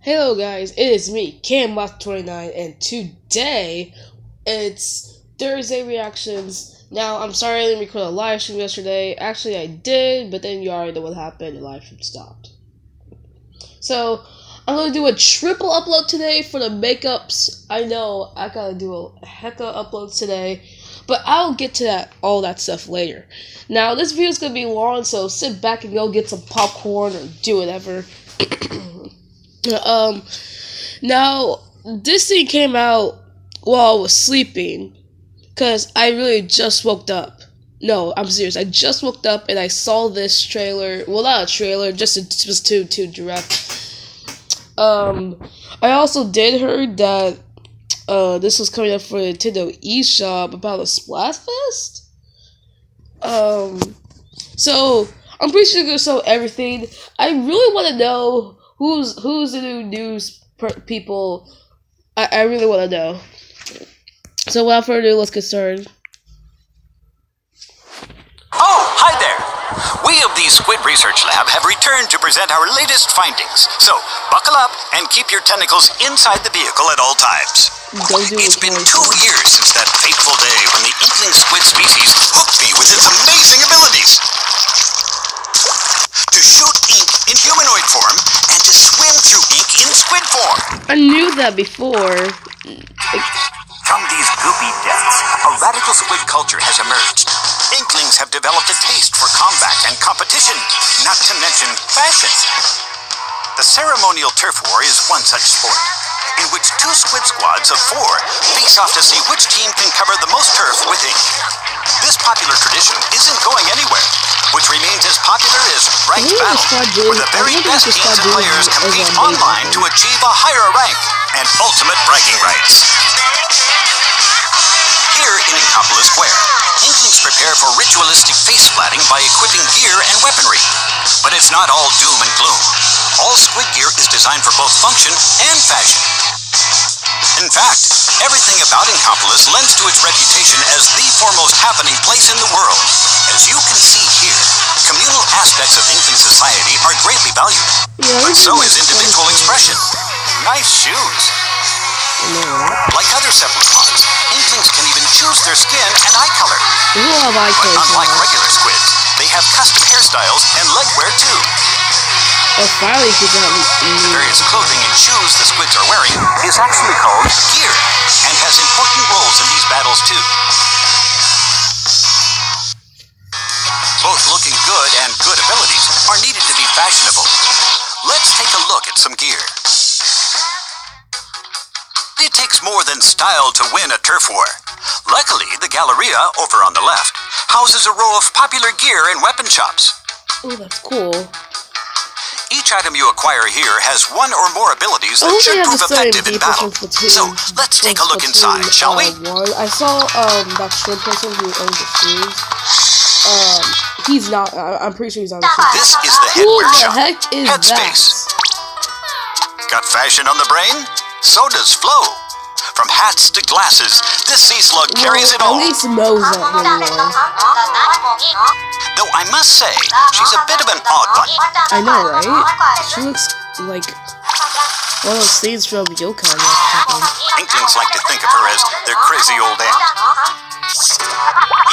Hello guys, it is me, CamWatt29, and today it's Thursday reactions. Now, I'm sorry I didn't record a live stream yesterday. Actually, I did, but then you already know what happened, the live stream stopped. So, I'm going to do a triple upload today for the makeups. I know, I gotta do a heck of uploads today, but I'll get to all that stuff later. Now, this video is going to be long, so sit back and go get some popcorn or do whatever. Now, this thing came out while I was sleeping, because I really just woke up. No, I'm serious, I just woke up and I saw this trailer, well, not a trailer, just to direct. I also did heard that, this was coming up for Nintendo eShop about a Splatfest. So, I'm pretty sure they're gonna show everything. I really want to know who's the new news people. I really want to know. So without further ado, let's get started. Oh, hi there! We of the Squid Research Lab have returned to present our latest findings. So, buckle up and keep your tentacles inside the vehicle at all times. It's been 2 years since that fateful day when the Inkling squid species hooked me with its amazing abilities. To shoot ink in humanoid form, and to swim through ink in squid form. I knew that before. From these goopy depths, a radical squid culture has emerged. Inklings have developed a taste for combat and competition, not to mention fashion. The ceremonial turf war is one such sport, in which 2 squid squads of 4 face off to see which team can cover the most turf with ink. This popular tradition isn't going anywhere, which remains as popular as ranked battle, where the very best teams and players compete online to achieve a higher rank and ultimate bragging rights. Here in Inkopolis Square, Inklings prepare for ritualistic face splatting by equipping gear and weaponry. But it's not all doom and gloom. All squid gear is designed for both function and fashion. In fact, everything about Inkopolis lends to its reputation as the foremost happening place in the world. As you can see here, communal aspects of Inkling society are greatly valued. But so is individual expression. Nice shoes. Like other Splatoons, Inklings can even choose their skin and eye color. But unlike regular squids, they have custom hairstyles and leg wear too. The various clothing and shoes the squids are wearing is actually called gear, and has important roles in these battles too. Both looking good and good abilities are needed to be fashionable. Let's take a look at some gear. It takes more than style to win a turf war. Luckily, the Galleria, over on the left, houses a row of popular gear and weapon shops. Oh, that's cool. Each item you acquire here has 1 or more abilities that should prove effective in battle. So, let's take a look inside, shall we? I saw that short person who owns the shoes. He's not. I'm pretty sure he's on the shoes. This is the headwear shop. Who the heck is Headspace. Got fashion on the brain? So does Flo. From hats to glasses, this sea slug carries it all. At least knows that really well. Though I must say, she's a bit of an odd one. I know, right? She looks like one of those scenes from Yokai or something. Inklings like to think of her as their crazy old aunt.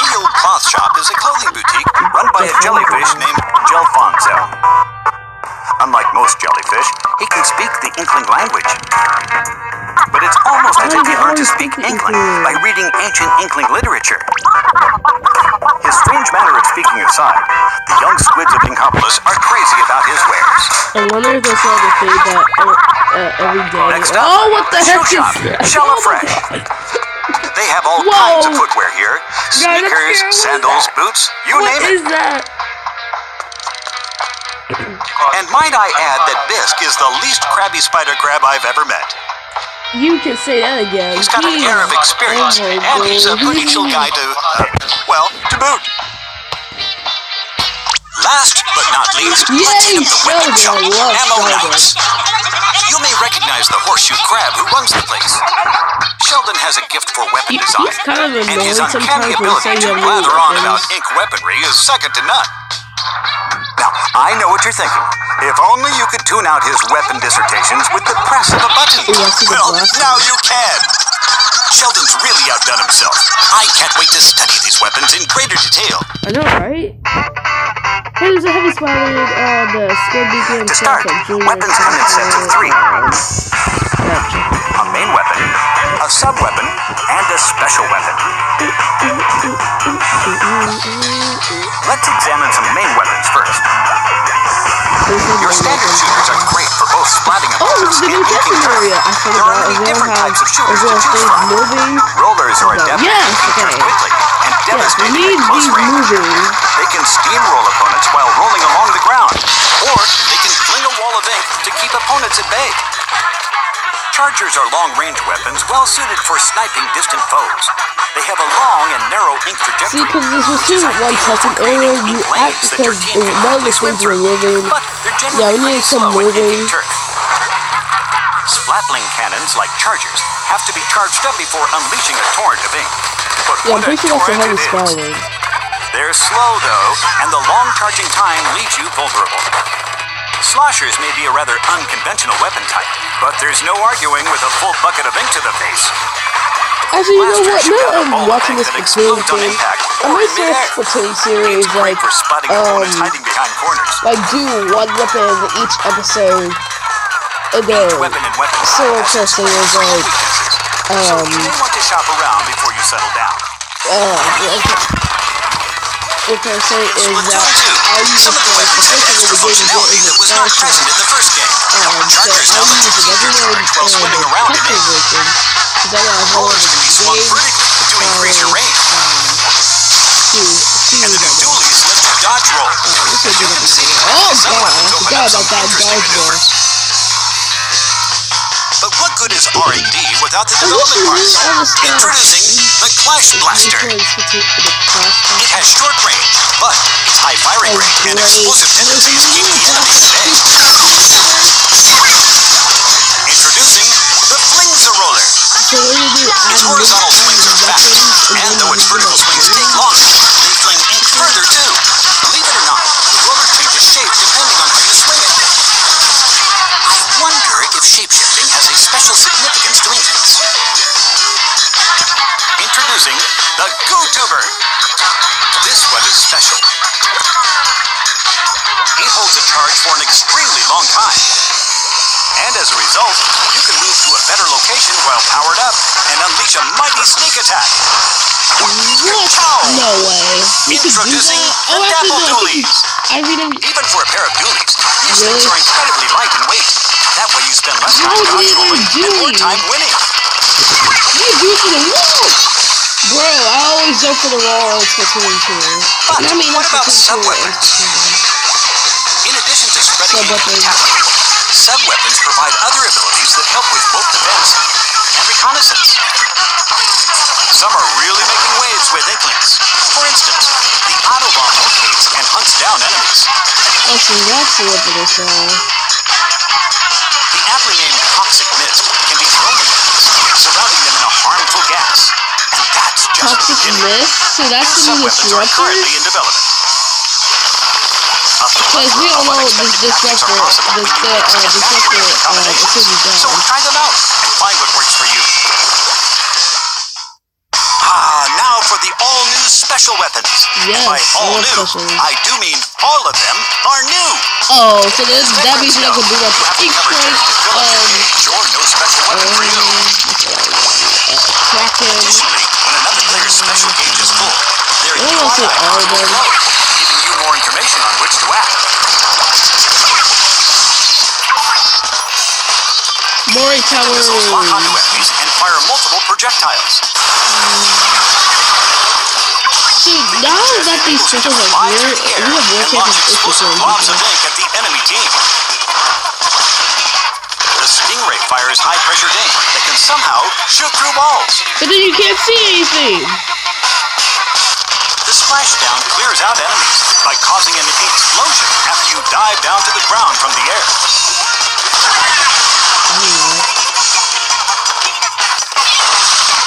Eel Cloth Shop is a clothing boutique run by a jellyfish named Gelfonzo. Unlike most jellyfish, he can speak the Inkling language. But it's almost as if he learned to speak Inkling by reading ancient Inkling literature. His strange manner of speaking aside, the young squids of Inkopolis are crazy about his wares. I wonder if they'll sell the thing that every day. Next up, oh, what the heck is that? Shella Fresh. They have all kinds of footwear here. Sneakers, sandals, boots, you name it. What is that? And might I add that Bisque is the least crabby spider crab I've ever met. You can say that again. He's got an air of experience, and he's a pretty chill guy to, well, to boot. Last but not least, let's hit up the weapon shop, Ammo Nights. You may recognize the horseshoe crab who runs the place. Sheldon has a gift for weapon design, and his uncanny ability to blather on about ink weaponry is second to none. Now, I know what you're thinking. If only you could tune out his weapon dissertations with the press of a button. Well, now you can. Sheldon's really outdone himself. I can't wait to study these weapons in greater detail. I know, right? Hey, there's a heavy spotted on the Squid Beacon. To start, weapons come in sets of 3. A main weapon, a sub-weapon, and a special weapon. Let's examine some main weapons first. Your standard shooters are great for both splatting opponents and inking turret. There are many different types of shooters to choose from. Rollers are adept at inking turret quickly and devastating at close range. They can steamroll opponents while rolling along the ground, or they can fling a wall of ink to keep opponents at bay. Chargers are long-range weapons well-suited for sniping distant foes. They have a long and narrow ink trajectory. See, because this was too one-second earlier, you act because none of the things were moving. Yeah, we need some moving. Splatling cannons, like chargers, have to be charged up before unleashing a torrent of ink. But yeah, I'm pretty sure that's a heavy spelling. They're slow, though, and the long charging time leaves you vulnerable. Sloshers may be a rather unconventional weapon type, but there's no arguing with a full bucket of ink to the face. Actually, you know what? Now I'm watching this Splatoon thing. I might say a Splatoon series, like, do one weapon each episode, and then solo testing is like, so you may want to shop around before you settle down. What I'm saying is that I use some of the weapons have extra functionality that was not present in the first game. Chargers help the shooters charge while swimming around in it. Rollers can be swung vertically to increase your range. And the new dualies let you dodge roll. As you can see, some weapons open up some interesting maneuvers. But what good is R&D without the development parts? Introducing the Clash Blaster. It has short range, but its high firing rate and explosive tendencies keep the enemies at bay. Introducing the Fling-a-Roller. Its horizontal swings are fast, and though its vertical swings take longer, they fling ink further too. Believe it or not, the roller changes shape depending on how you swing it. I wonder if shapeshifting has a special significance to inklings. Introducing the Goo-Tuber. This one is special. It holds a charge for an extremely long time. And as a result, you can move to a better location while powered up and unleash a mighty sneak attack. What? No way. Introducing the Dapple Dualies. Even for a pair of dualies, these things are incredibly light in weight. That way you spend less time dodge rolling and more time winning. You do for the wall! Bro, I always go for the wall in Splatoon 2. But what about sub-weapons? In addition to spreading ink and tapping, sub-weapons provide other abilities that help with both defense and reconnaissance. Some are really making waves with inklings. For instance, the Autobomb locates and hunts down enemies. Oh, so that's the weapon I saw. The aptly named Toxic Mist can be thrown at enemies, surrounding them in a harmful gas. And that's just Toxic Mist? So that's the new disruptor? Currently in development. Because we all know this disruptor, so try them out and find what works for you. Now for the all-new special weapons. Yes, by all new, I do mean all of them are new. Oh, so that means you can do that for each point. Sure, no special weapon for you. Kraken. Additionally, when another player's special gauge is full, their UI icon will glow, giving you more information on which to act. Mori Tower. Missiles lock onto enemies and fire multiple projectiles. So now that these specials are here, we have more chances of explosive blobs of ink at the enemy team. The Stingray fires high-pressure ink that can somehow shoot through walls. But then you can't see anything. The splashdown clears out enemies by causing an explosion after you dive down to the ground from the air.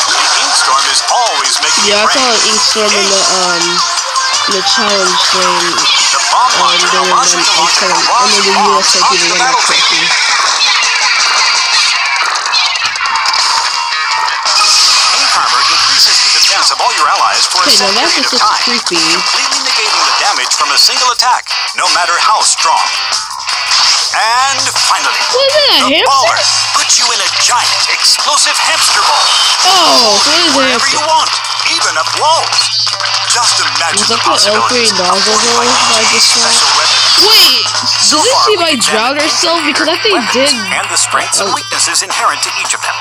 The Inkstorm is always making I saw an Inkstorm in the challenge thing. The bomb during them and then the USA people win that trophy. Of all your allies for a set period of time, creepy. Completely negating the damage from a single attack, no matter how strong. And finally, the baller puts you in a giant, explosive hamster ball. Oh, so it is wherever you want, even up walls. Just imagine the possibilities. Wait, did this team I drowned herself? Because I think it did. And the strengths and weaknesses inherent to each of them.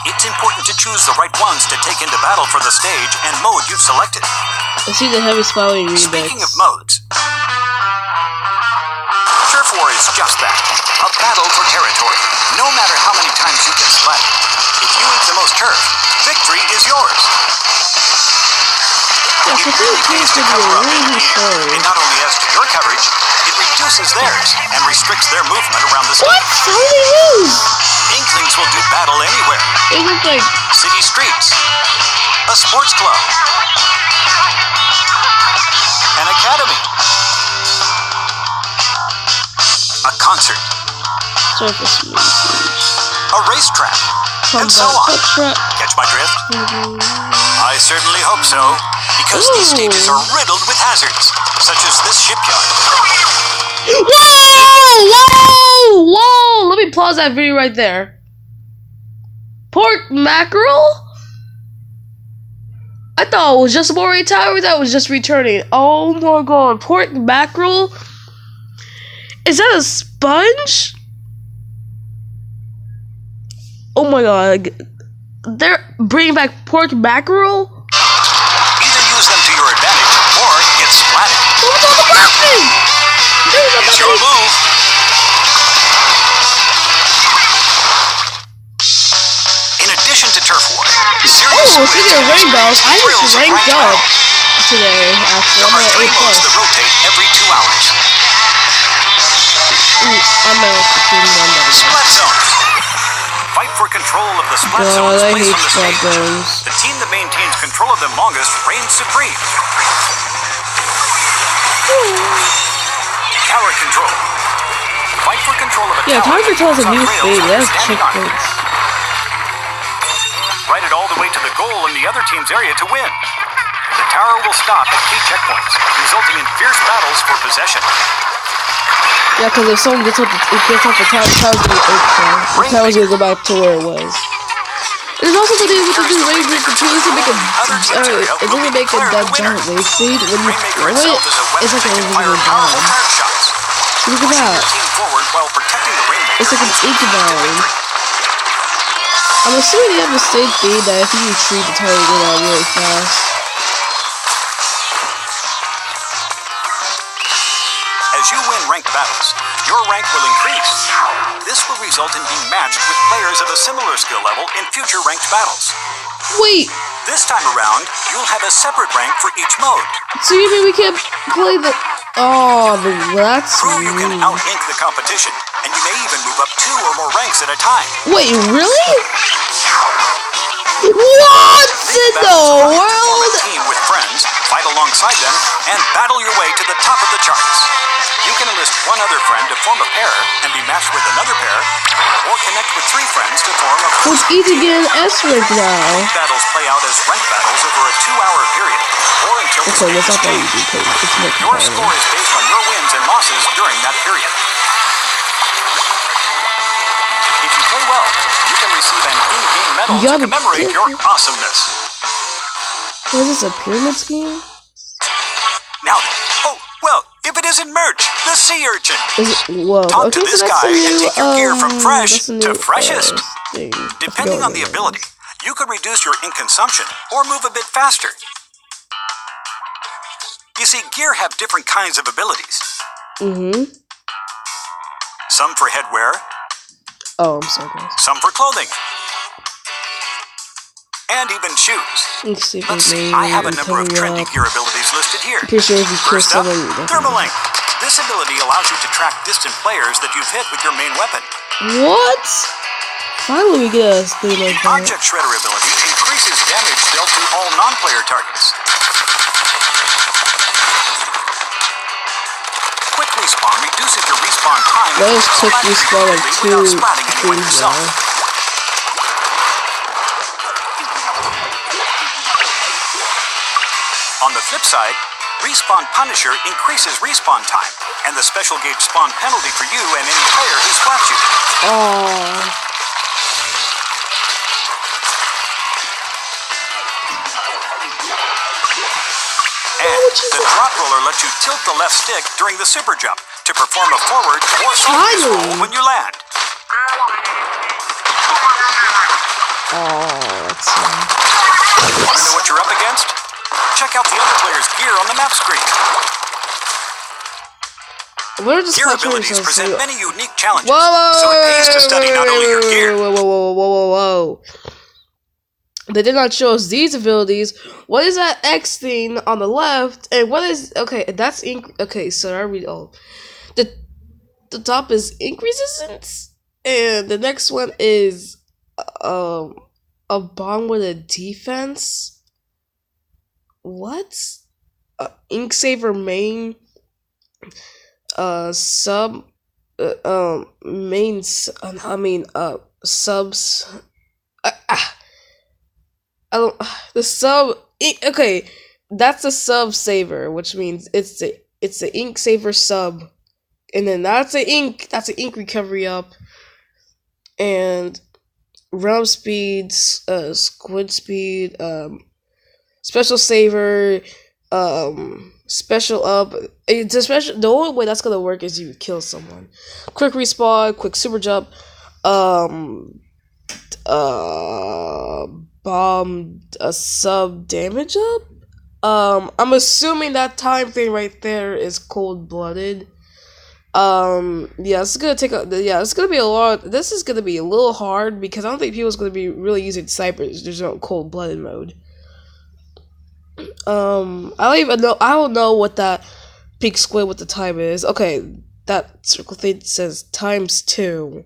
It's important to choose the right ones to take into battle for the stage and mode you've selected. I see the heavy spouting remix. Speaking of modes, Turf War is just that. A battle for territory. No matter how many times you get splattered. If you eat the most turf, victory is yours. Yeah, so this appears to be a really story. It not only adds to your coverage, it reduces theirs and restricts their movement around the stage. What? How do they lose? Inklings will do battle anywhere. They look like city streets, a sports club, an academy, a concert, surface usage, a racetrack, and so on. Catch my drift? I certainly hope so, because these stages are riddled with hazards, such as this shipyard. Whoa! Whoa! Let me pause that video right there. Pork mackerel? I thought it was just a Moray Tower that was just returning. Oh my god. Pork mackerel? Is that a sponge? Oh my god. They're bringing back pork mackerel? Either use them to your advantage or get splatted. It's your move. In addition to Turf War, speaking of rainbows, I just ranked up today. Actually, I'm at 8+. That rotate every 2 hours. I'm at 1. Splat zone. Fight for control of the splat zones placed on the stage. The team that maintains control of them longest reigns supreme. Tower control. Fight for control of a tower. Tower control is a new thing. That's checkpoints. Ride it all the way to the goal in the other team's area to win. The tower will stop at key checkpoints, resulting in fierce battles for possession. Yeah, because if someone gets off the tower's gonna be open. The tower's gonna go back to where it was. There's also something with the new wave break between to make it doesn't make a dead giant wave speed. When you throw it, it's like an invisible bomb. Look at that. It's like an ink bomb. I'm assuming they have the same thing that if you retreat, the tower will go down really fast. As you win ranked battles, your rank will increase. This will result in being matched with players of a similar skill level in future ranked battles. Wait! This time around, you'll have a separate rank for each mode. So you mean we can't play the... Oh, that's Through you can out-ink the competition, and you may even move up 2 or more ranks at a time. Wait, really? What in the world? Team with friends, fight alongside them, and battle your way to the top of the charts. You can enlist one other friend to form a pair and be matched with another pair, or connect with 3 friends to form a So it's easy to get an S rank now. Battles play out as ranked battles over a 2-hour period, or until okay, what's not that easy because it's more your score is based on your wins and losses during that period. If you play well, you can receive an in-game medal to commemorate your awesomeness. What is this, a pyramid scheme? Now, well, if it isn't merch, the sea urchin. Whoa. Talk Okay, to this so guy new, and take your gear from fresh to freshest. Thing. Depending on the ability, you could reduce your ink consumption or move a bit faster. You see, gear have different kinds of abilities. Some for headwear. Oh, I'm sorry, guys. Some for clothing. And even shoes. Let's see, I have a number of trendy gear abilities listed here. First up, Thermalink. This ability allows you to track distant players that you've hit with your main weapon. What? Finally we get a thing like that. Object Shredder ability increases damage dealt to all non-player targets. respawn reduces your respawn time. That was quick respawn like 2 things now. On the flip side, Respawn Punisher increases respawn time, and the special gauge spawn penalty for you and any player who spots you. And the drop roller lets you tilt the left stick during the super jump to perform a forward or sideways roll when you land. That's Want to know what you're up against? Check out the other player's gear on the map screen. Gear abilities present many unique challenges, so it pays to study not only your gear. Whoa. They did not show us these abilities. What is that X thing on the left? And what is... Okay, that's... Okay, so I read all. The top is ink resistance. And the next one is... a bomb with a defense. What? Ink saver main. Subs. Okay, that's a sub saver, which means it's the ink saver sub, and then that's an ink recovery up, and realm speeds, squid speed, special saver, special up. It's a special. The only way that's gonna work is you kill someone. Quick respawn, quick super jump, bomb, a sub damage up. I'm assuming that time thing right there is cold-blooded. Yeah, it's gonna take a. Yeah, it's gonna be a lot. This is gonna be a little hard because I don't think people's gonna be really using snipers. There's no cold-blooded mode. I don't know what that big squid with the time is. Okay, that circle thing says ×2.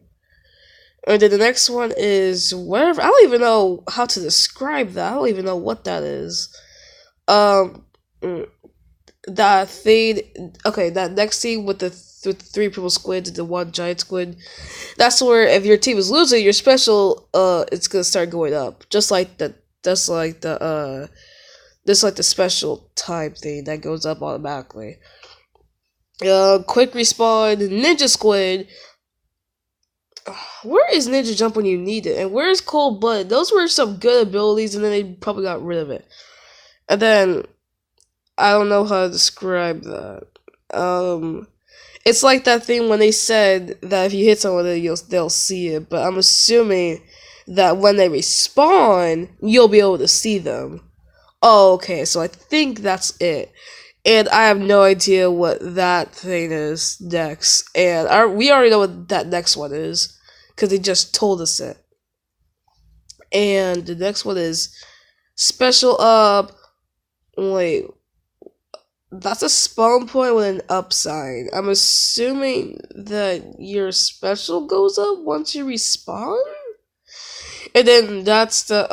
And then the next one is whatever. I don't even know how to describe that. I don't even know what that is. That thing. Okay, that next thing with the 3 purple squids and the 1 giant squid. That's where if your team is losing, your special it's gonna start going up, just like the special time thing that goes up automatically. Quick respawn, ninja squid. Where is ninja jump when you need it? And where's cold blood? Those were some good abilities, and then they probably got rid of it. And then I don't know how to describe that. It's like that thing when they said that if you hit someone, they'll see it. But I'm assuming that when they respawn, you'll be able to see them. Oh, okay, so I think that's it. And I have no idea what that thing is next. And we already know what that next one is, because they just told us it. And the next one is special up. Wait, that's a spawn point with an up sign. I'm assuming that your special goes up once you respawn? And then that's the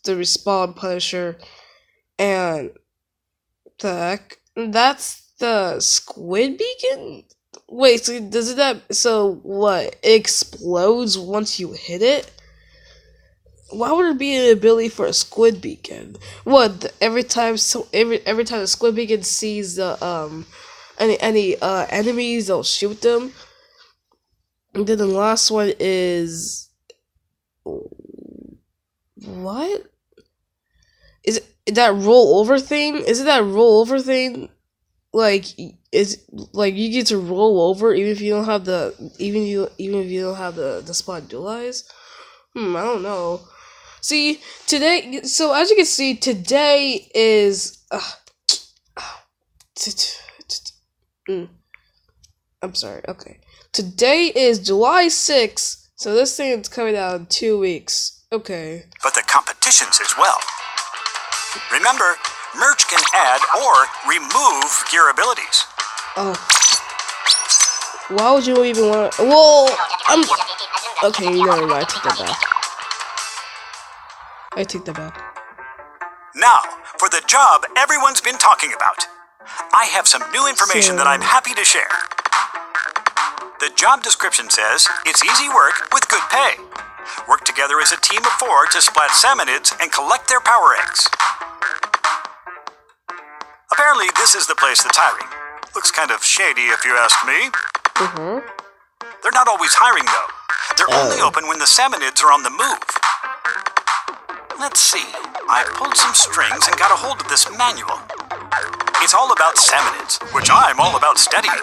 respawn Punisher, and the heck, that's the squid beacon. Wait, so what? It explodes once you hit it? Why would there be an ability for a squid beacon? What? Every time the squid beacon sees the any enemies, they'll shoot them. And then the last one is. What? Is it that rollover thing? Is it that rollover thing? Like, is like you get to roll over even if you don't have the spawn dualize? I don't know. See, today. So as you can see, today is. I'm sorry. Okay, today is July 6th. So this thing is coming out in 2 weeks. Okay. But the competitions as well. Remember, merch can add or remove gear abilities. Oh. Why would you even want to... Well, okay, you know what? I take that back. Now, for the job everyone's been talking about. I have some new information that I'm happy to share. The job description says it's easy work with good pay. Work together as a team of 4 to splat salmonids and collect their power eggs. Apparently, this is the place that's hiring. Looks kind of shady if you ask me. They're not always hiring, though. They're only open when the salmonids are on the move. Let's see. I pulled some strings and got a hold of this manual. It's all about salmonids, which I'm all about studying.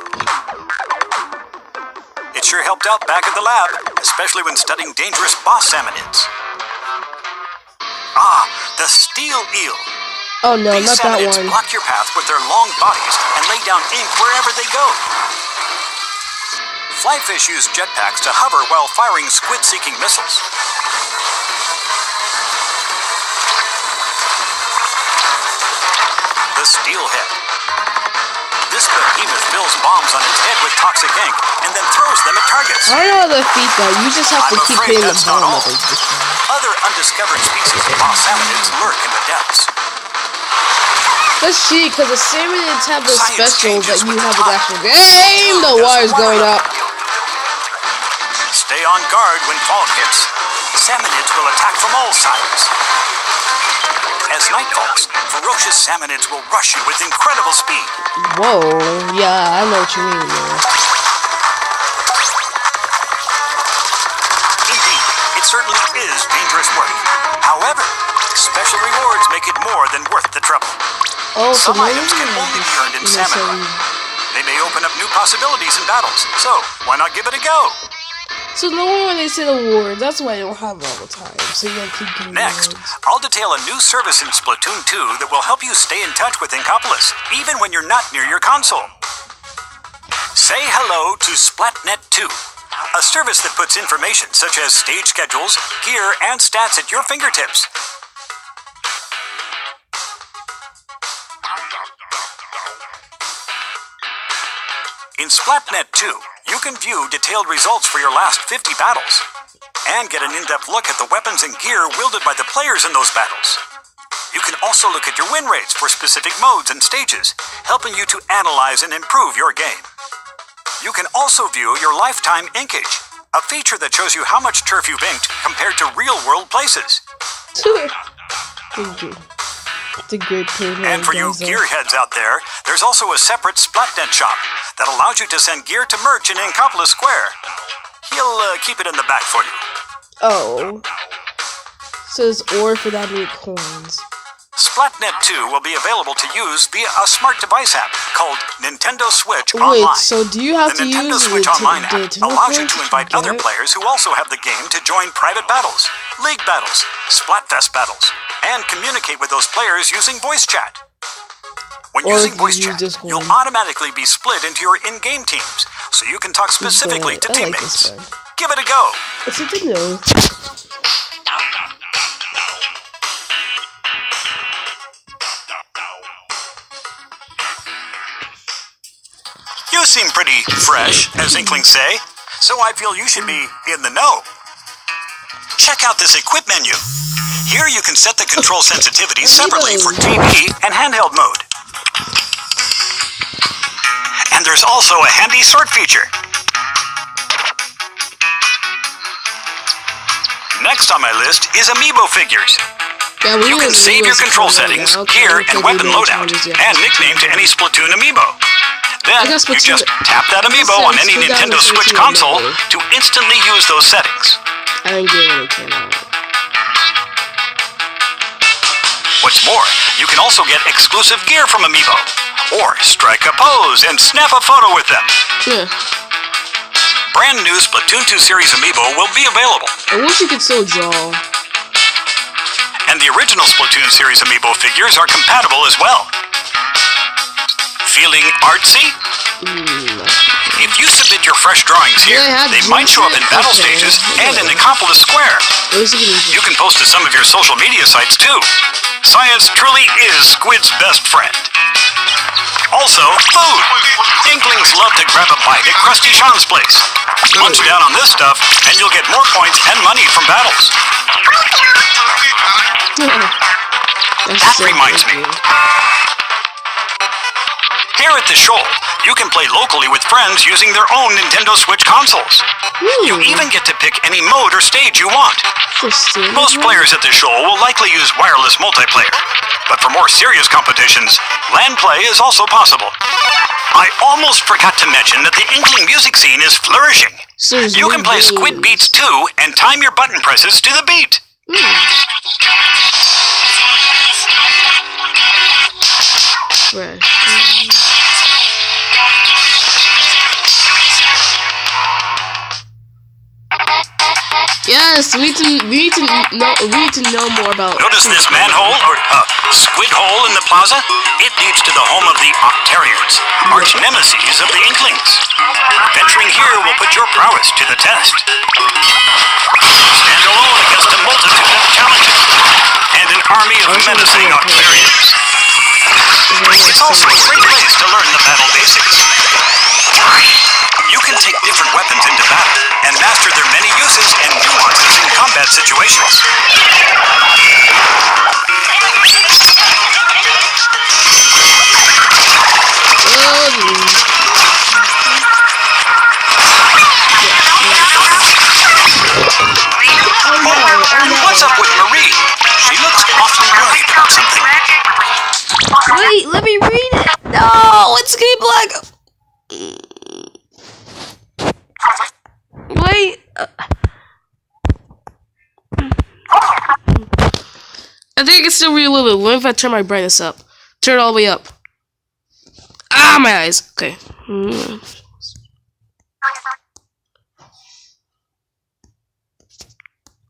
It sure helped out back at the lab, especially when studying dangerous boss salmonids. Ah, the steel eel. Oh no, These not that salmonids one. block your path with their long bodies and lay down ink wherever they go. Flyfish use jetpacks to hover while firing squid-seeking missiles. The steelhead. This behemoth fills bombs on its head with toxic ink and then throws them at targets. I don't know how to defeat that. You just have to I'm keep afraid hitting the that's not bomb. all. Other undiscovered species of boss salmonids lurk in the depths. Let's see, because the salmonids have those Science specials that changes you with have the with tide. actual game. The water's going up. Stay on guard when fall hits. Salmonids will attack from all sides. As night falls, ferocious salmonids will rush you with incredible speed. Whoa, yeah, I know what you mean, man. Indeed, it certainly is dangerous work. However, special rewards make it more than worth the trouble. Oh, so Some items can only be earned in salmon. They may open up new possibilities in battles, so why not give it a go? So normally when they say awards, that's why I don't have it all the time. So you gotta keep giving Next, awards. I'll detail a new service in Splatoon 2 that will help you stay in touch with Inkopolis, even when you're not near your console. Say hello to Splatnet 2, a service that puts information such as stage schedules, gear, and stats at your fingertips. In Splatnet 2, you can view detailed results for your last 50 battles, and get an in-depth look at the weapons and gear wielded by the players in those battles. You can also look at your win rates for specific modes and stages, helping you to analyze and improve your game. You can also view your lifetime inkage, a feature that shows you how much turf you've inked compared to real-world places. Thank you. It's a great program. And for you gearheads out there, there's also a separate Splatnet shop that allows you to send gear to merch in Inkopolis Square. He'll keep it in the back for you. Oh. So there's ore for that many coins. Splatnet 2 will be available to use via a smart device app called Nintendo Switch Wait, Online. so do you have The to Nintendo use Switch Online app Nintendo allows you Switch to invite other get it? players who also have the game to join private battles, league battles, Splatfest battles, and communicate with those players using voice chat. When Or using you voice use chat, Discord. you'll automatically be split into your in-game teams, so you can talk specifically to I like teammates. this one. Give it a go. It's good to know. You seem pretty fresh, as Inklings say, so I feel you should be in the know. Check out this equip menu. Here you can set the control sensitivity separately for TV and handheld mode. And there's also a handy sort feature. Next on my list is Amiibo figures. Yeah, You can save your control settings, gear, and weapon loadout, and nickname to any Splatoon Amiibo. Then, you just tap that Amiibo on any Nintendo Switch console to instantly use those settings. I didn't get when it came out. What's more, you can also get exclusive gear from Amiibo, or strike a pose and snap a photo with them. Yeah. Brand new Splatoon 2 Series Amiibo will be available. I wish you could still draw. And the original Splatoon Series Amiibo figures are compatible as well. Feeling artsy? If you submit your fresh drawings here, they might show up in battle stages and in Inkopolis Square. You can post to some of your social media sites too. Science truly is Squid's best friend. Also, food. Inklings love to grab a bite at Krusty Sean's place. Munch down on this stuff, and you'll get more points and money from battles. That reminds me. Here at the show, you can play locally with friends using their own Nintendo Switch consoles. You even get to pick any mode or stage you want. Most players at the show will likely use wireless multiplayer, but for more serious competitions, LAN play is also possible. I almost forgot to mention that the Inkling music scene is flourishing. You can play Squid Beats 2 and time your button presses to the beat. Right. Yes, we need to know more about. Notice this manhole or squid hole in the plaza? It leads to the home of the Octarians, arch nemesis of the Inklings. Venturing here will put your prowess to the test. Stand alone against a multitude of challenges and an army of menacing Octarians. It's also a great place to learn the battle basics. You can take different weapons into battle and master their many uses and nuances in combat situations. What's up with Marie? She looks awfully worried about something. Wait, let me read it. No, it's getting black. Wait. I think I can still read a little bit. What if I turn my brightness up? Turn it all the way up. Ah, my eyes. Okay.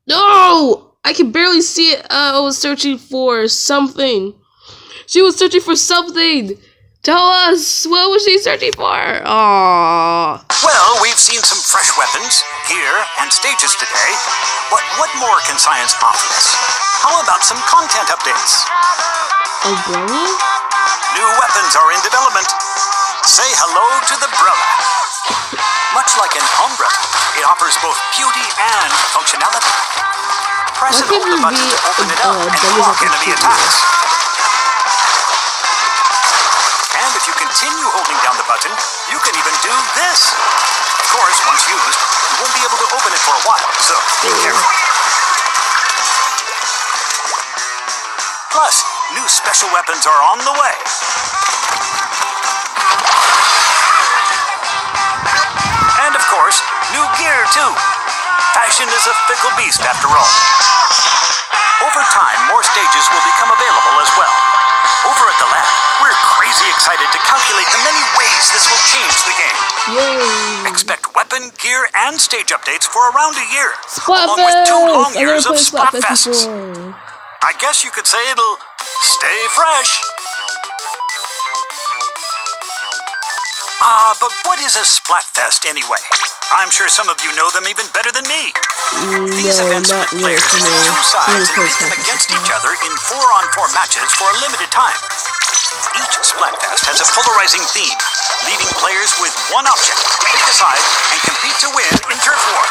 No! I can barely see it. I was searching for something. She was searching for something. Tell us, what was she searching for? Aww. Well, we've seen some fresh weapons, gear, and stages today. But what more can science offer us? How about some content updates? Umbrella? New weapons are in development. Say hello to the Brella. Much like an umbrella, it offers both beauty and functionality. Press and hold the button to open it up and block enemy attacks. And if you continue holding down the button, you can even do this. Of course, once used, you won't be able to open it for a while, so be careful. Plus, new special weapons are on the way. And of course, new gear too. Fashion is a fickle beast after all. Over time, more stages will become available as well. Over at the lab, we're crazy excited to calculate the many ways this will change the game. Yay! Expect weapon, gear, and stage updates for around a year, Splatfest! along with 2 long years of Splatfest Splatfests. I guess you could say it'll stay fresh. But what is a Splatfest anyway? I'm sure some of you know them even better than me. These events pit players into 2 sides and pit them against each other in 4-on-4 matches for a limited time. Each Splatfest has a polarizing theme, leaving players with one option: pick a side and compete to win in turf war.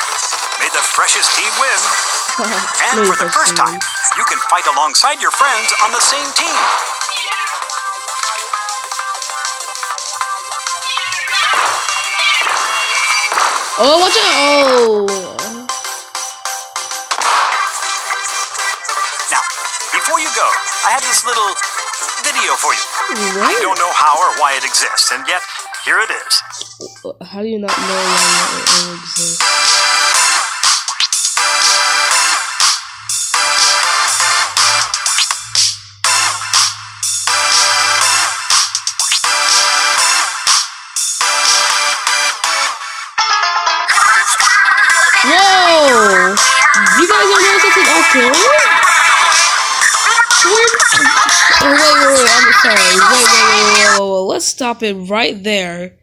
May the freshest team win. And for the first time, you can fight alongside your friends on the same team. Oh, watch out! Oh. Now, before you go, I have this little video for you. What? I don't know how or why it exists, and yet, here it is. How do you not know why it exists? Whoa! You guys don't know something okay? Wait, I'm sorry. Wait. Let's stop it right there.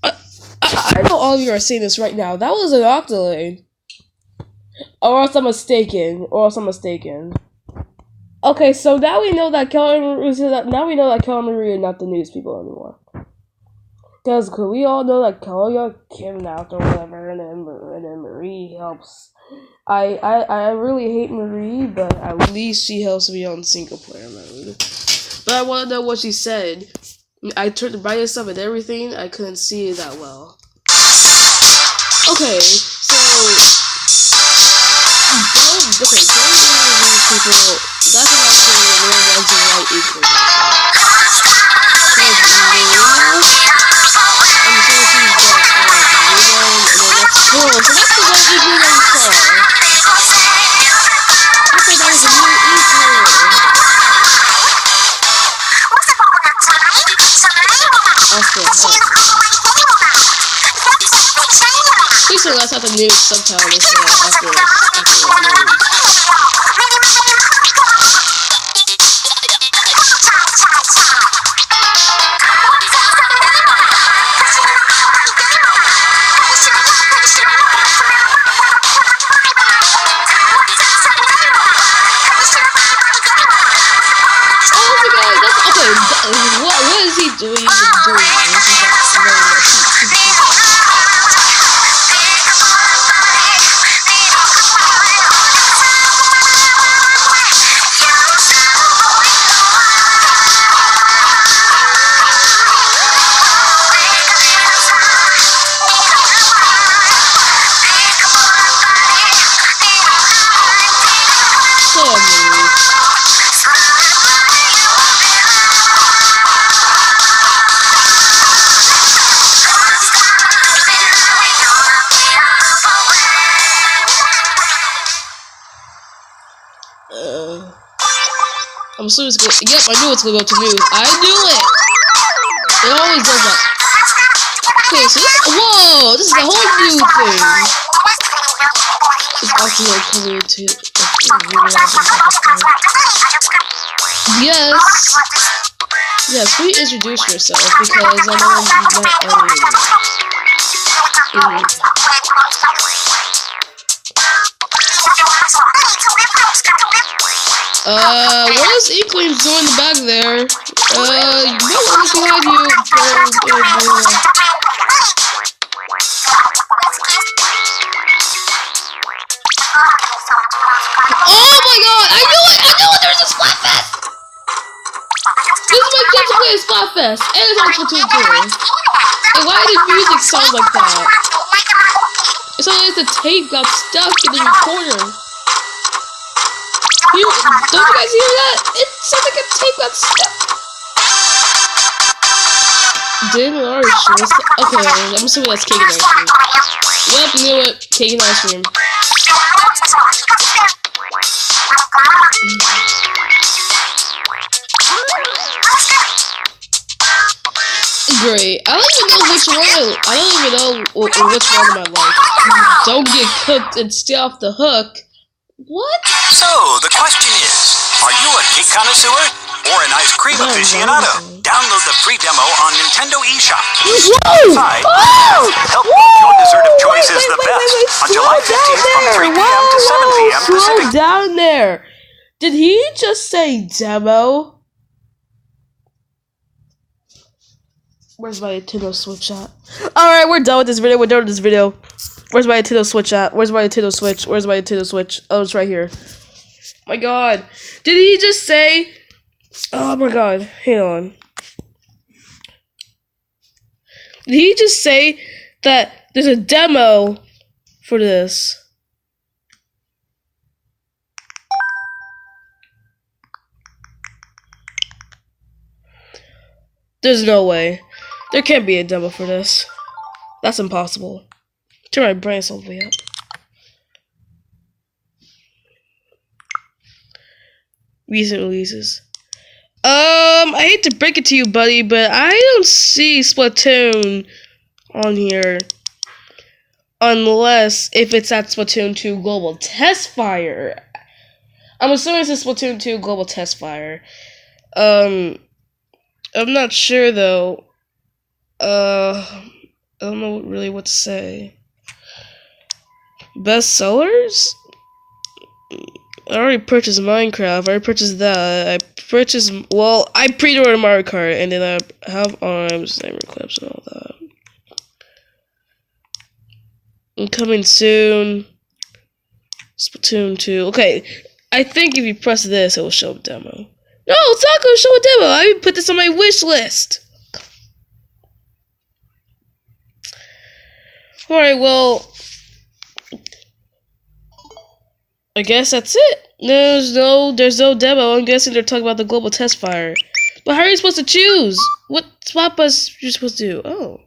I know all of you are saying this right now. That was an Octolane. Or else I'm mistaken. Okay, so now we know that Kelly and Marie are not the news people anymore. Because we all know that Kelly got kidnapped or whatever, and then Marie helps. I really hate Marie, but at least she helps me on single player mode. But I want to know what she said. I turned the brightness up and everything. I couldn't see it that well. Okay, so don't these people. That's what I'm saying. No one's in right equal. I'm sure she's got one, and then that's four. So that's the one equal one saw. I thought that was a new equal. Please say that's not the new subtitle they said after the news. What is he doing? I'm assuming it's going. Yep, I knew it's gonna go to news. I knew it. It always does that. Okay, so this. Whoa, this is a whole new thing. It's also coming to. Yes. Yes, please introduce yourself because I know you met what is Inkling doing in the back there? No one is behind you. Oh my god! I knew it! There's a Splatfest! This is my chance to play a Splatfest! And it's on Splatoon 2. And why did music sound like that? It sounded like the tape got stuck in the recorder. Don't you guys hear that? It sounds like a tape got stuck. Damn it, already sure. Okay, I'm assuming that's cake and ice cream. Well, you know what? Cake and ice cream. Great. I don't even know which one. I don't even know which one of my life. Don't get cooked and stay off the hook. What? So, the question is, are you a cake connoisseur or an ice cream aficionado? Download the free demo on Nintendo eShop. Decide. Help your dessert of choice is the best on July 15th from 3 p.m. to 7 p.m. Pacific. Down there. Did he just say demo? Where's my Nintendo Switch at? Alright, we're done with this video. Where's my Nintendo Switch at? Where's my Nintendo Switch? Oh, it's right here. My god. Did he just say... Oh my god. Hang on. Did he just say that there's a demo for this? There's no way. There can't be a demo for this. That's impossible. Turn my brightness all the way up. Recent releases. I hate to break it to you, buddy, but I don't see Splatoon on here. Unless if it's at Splatoon 2 Global Test Fire. I'm assuming it's a Splatoon 2 Global Test Fire. I'm not sure though. I don't know really what to say. Best sellers? I already purchased Minecraft. I already purchased that. I pre-ordered Mario Kart, and then I have ARMS, Nightmare Clips, and all that. And coming soon. Splatoon 2. Okay, I think if you press this, it will show a demo. No, it's not going to show a demo. I put this on my wish list. Alright, well, I guess that's it. There's no demo. I'm guessing they're talking about the global test fire. But how are you supposed to choose? What swap bus you're supposed to do? Oh.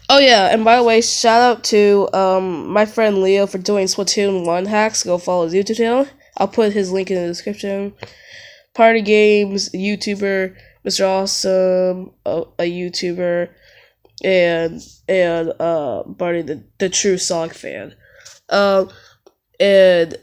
Oh yeah, and by the way, shout out to my friend Leo for doing Splatoon 1 hacks. Go follow his YouTube channel. I'll put his link in the description. Party Games, YouTuber, Mr. Awesome, a YouTuber, and Barney the true Sonic fan. And